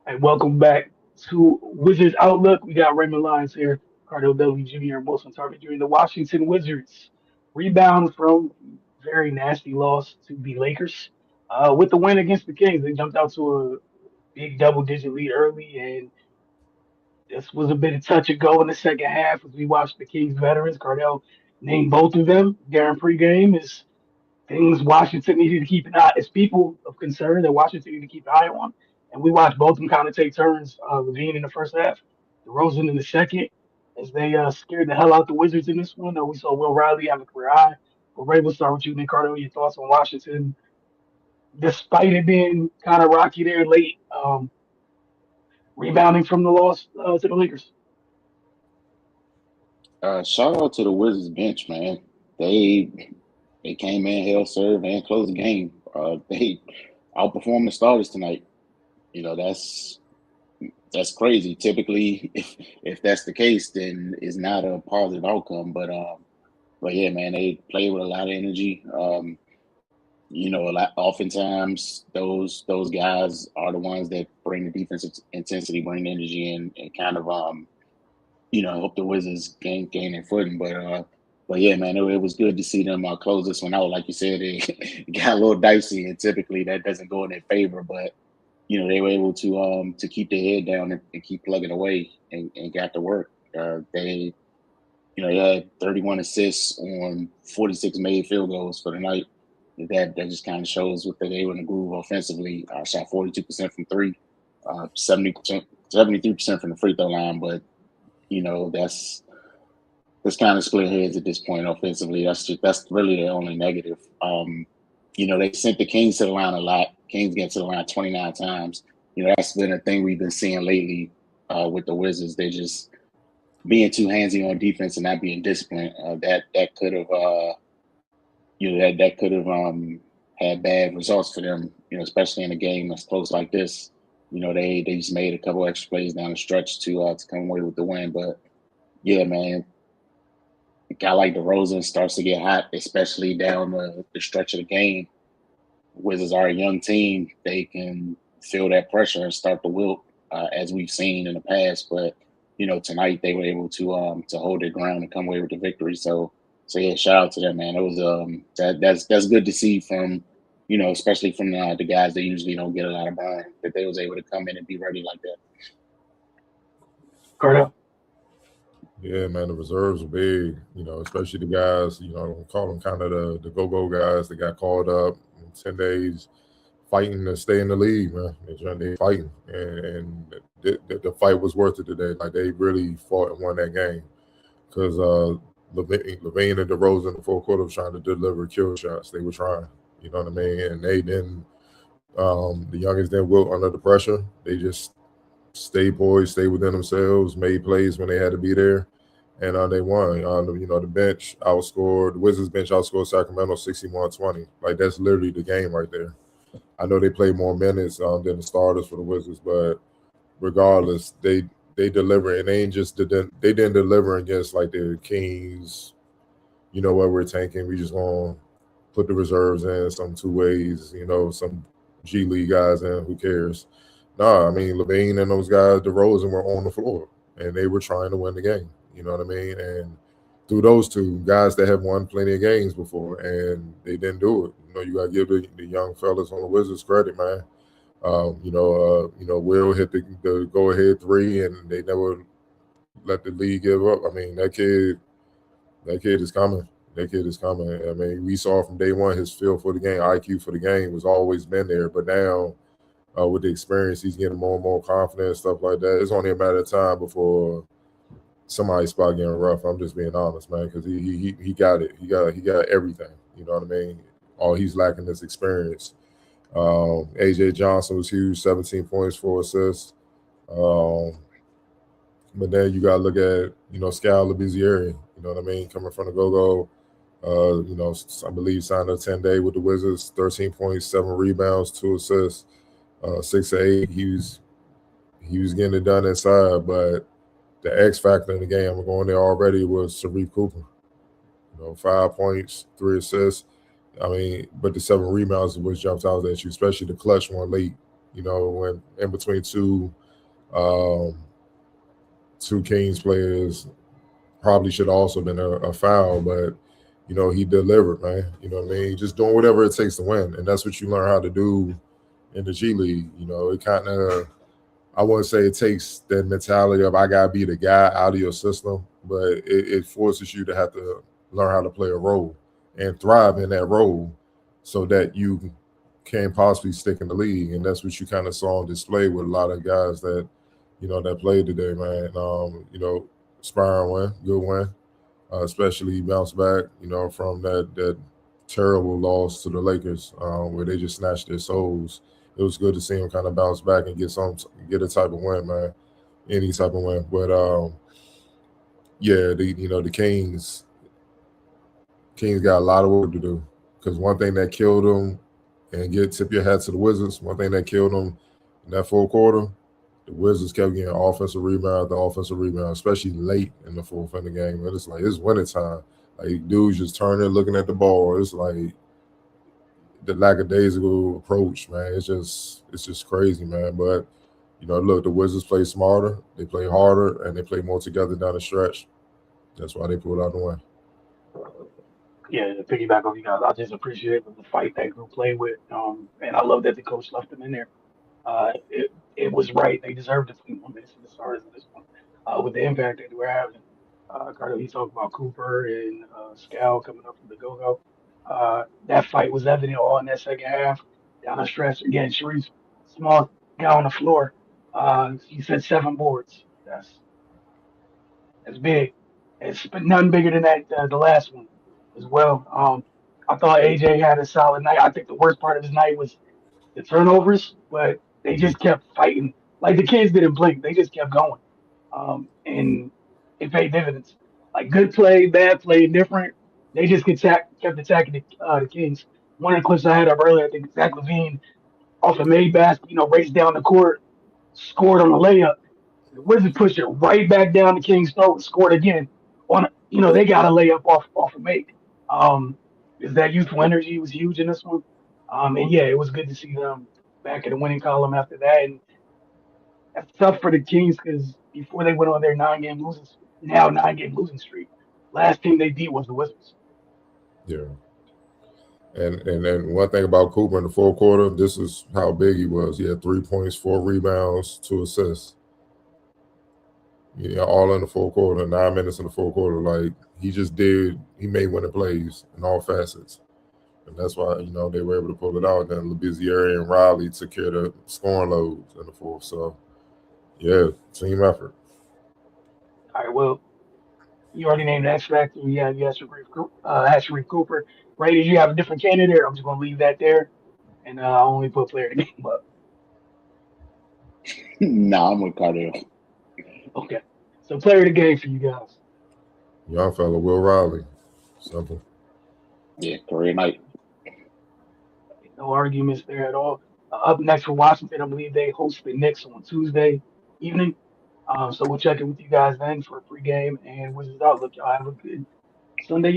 Hey, welcome back to Wizards Outlook. We got Raymond Lyons here, Cardell W. Jr. and Wilson Tarver Jr. The Washington Wizards rebound from very nasty loss to the Lakers. With the win against the Kings, they jumped out to a big double-digit lead early, and this was a bit of touch and go in the second half as we watched the Kings veterans. Cardell named both of them during pregame as things Washington needed to keep an eye as people of concern that Washington needed to keep an eye on. And we watched both of them kind of take turns. Levine in the first half, DeRozan in the second, as they scared the hell out the Wizards in this one. We saw Will Riley have a career high. But Ray, we'll start with you, Nick Carter. Your thoughts on Washington, despite it being kind of rocky there late, rebounding from the loss to the Lakers. Shout out to the Wizards bench, man. They they came in, held serve, and closed the game. They outperformed the starters tonight. You know that's crazy. Typically, if that's the case, then it's not a positive outcome. But yeah, man, they play with a lot of energy. A lot. Oftentimes, those guys are the ones that bring the defensive intensity, bring the energy, and kind of help the Wizards gain their footing. But yeah, man, it was good to see them close this one out. Like you said, it got a little dicey, and typically that doesn't go in their favor. But they were able to keep their head down and keep plugging away and got to work. They had 31 assists on 46 made field goals for the night. That just kind of shows what they were in the groove offensively. Shot 42% from three, 70%, 73% from the free throw line. But that's kind of split heads at this point offensively. That's really the only negative. They sent the Kings to the line a lot. Kings get to the line 29 times. That's been a thing we've been seeing lately with the Wizards. They're just being too handsy on defense and not being disciplined. That could have that could have had bad results for them. Especially in a game that's close like this. They just made a couple extra plays down the stretch to come away with the win. But yeah, man, a guy like DeRozan starts to get hot, especially down the stretch of the game. Wizards are a young team; they can feel that pressure and start to wilt, as we've seen in the past. But tonight they were able to hold their ground and come away with the victory. So yeah, shout out to them, man. It was that's good to see from especially from the guys that usually don't get a lot of burn, that they was able to come in and be ready like that. Cardell. Yeah, man, the reserves are big, especially the guys, I call them kind of the go-go guys that got called up in 10 days fighting to stay in the league, man. They fighting. And the fight was worth it today. Like, they really fought and won that game because Levine and DeRozan in the fourth quarter was trying to deliver kill shots. They were trying, you know what I mean? And they didn't, the youngest didn't wilt under the pressure. They just stay poised, stay within themselves, made plays when they had to be there, and they won. The Wizards bench outscored Sacramento 61-20. Like, that's literally the game right there. I know they played more minutes than the starters for the Wizards, but regardless, they deliver, and they ain't just they didn't deliver against like the Kings. What we're tanking, we just gonna put the reserves in some two ways. Some G League guys in. Who cares? No, I mean, Levine and those guys, DeRozan, were on the floor, and they were trying to win the game. You know what I mean? And through those two guys that have won plenty of games before, and they didn't do it. You got to give the young fellas on the Wizards credit, man. Will hit the go-ahead three, and they never let the league give up. I mean, that kid is coming. That kid is coming. I mean, we saw from day one his feel for the game, IQ for the game was always been there, but now with the experience, he's getting more and more confident, stuff like that. It's only a matter of time before somebody's spot getting rough. I'm just being honest, man, because he got it. He got everything. You know what I mean? All he's lacking is experience. AJ Johnson was huge, 17 points, 4 assists. But then you got to look at Scal Labiziere. You know what I mean? Coming from the go-go. I believe signed a 10-day with the Wizards, 13 points, 7 rebounds, 2 assists. 6 to 8, he was getting it done inside, but the X factor in the game, I'm going there already, was Sharif Cooper. 5 points, 3 assists. I mean, but the 7 rebounds is what jumps out at you, especially the clutch one late. when in between um, two Kings players, probably should have also been a foul, but he delivered, man. You know what I mean? Just doing whatever it takes to win, and that's what you learn how to do in the G League. It kind of, I wouldn't say it takes that mentality of I gotta be the guy out of your system, but it forces you to have to learn how to play a role and thrive in that role, so that you can possibly stick in the league. And that's what you kind of saw on display with a lot of guys that that played today, man. Inspiring win, good win, especially bounce back, from that terrible loss to the Lakers, where they just snatched their souls. It was good to see him kind of bounce back and get a type of win, man, any type of win. But yeah, the Kings got a lot of work to do, because one thing that killed them, and tip your hat to the Wizards. One thing that killed them in that fourth quarter, the Wizards kept getting offensive rebound, especially late in the fourth in the game. And it's like it's winter time. Like dudes just turning, looking at the ball. It's like the lackadaisical approach, man. It's just crazy, man. But look, the Wizards play smarter, they play harder, and they play more together down the stretch. That's why they pulled out the win. Yeah, to piggyback on you guys, I just appreciate the fight that group played with. And I love that the coach left them in there. It was right. They deserved the 21 minutes in the stars in this one, with the impact that they were having. Carter, he talked about Cooper and Scal coming up from the go-go. That fight was evident all in that second half. Down the stretch, again, Sharice, small guy on the floor. He said 7 boards. That's big. It's been none bigger than that the last one as well. I thought AJ had a solid night. I think the worst part of his night was the turnovers, but they just kept fighting. Like the kids didn't blink; they just kept going, and it paid dividends. Like good play, bad play, different. They just kept attacking the Kings. One of the clips I had up earlier, I think Zach Levine off a made basket, raced down the court, scored on the layup. The Wizards pushed it right back down the Kings' throat and scored again. They got a layup off a make. Um, is that youthful energy was huge in this one. And yeah, it was good to see them back in the winning column after that. And that's tough for the Kings because before they went on their 9-game losing streak, last team they beat was the Wizards. Yeah. And then one thing about Cooper in the fourth quarter, this is how big he was. He had 3 points, 4 rebounds, 2 assists. All in the fourth quarter, 9 minutes in the fourth quarter. Like he made winning plays in all facets. And that's why, they were able to pull it out. And then Labiziere and Riley took care of the scoring loads in the fourth. So, yeah, team effort. All right, well, you already named the X Factor. Yeah, you had Sharif Cooper. Ray, did you have a different candidate? I'm just going to leave that there. And I'll only put player of the game up. Nah, I'm with Carter. Okay. So player of the game for you guys. Young fella, Will Riley. Simple. Yeah, career night. No arguments there at all. Up next for Washington, I believe they host the Knicks on Tuesday evening. So we'll check in with you guys then for a pregame and Wizards Outlook. Y'all have a good Sunday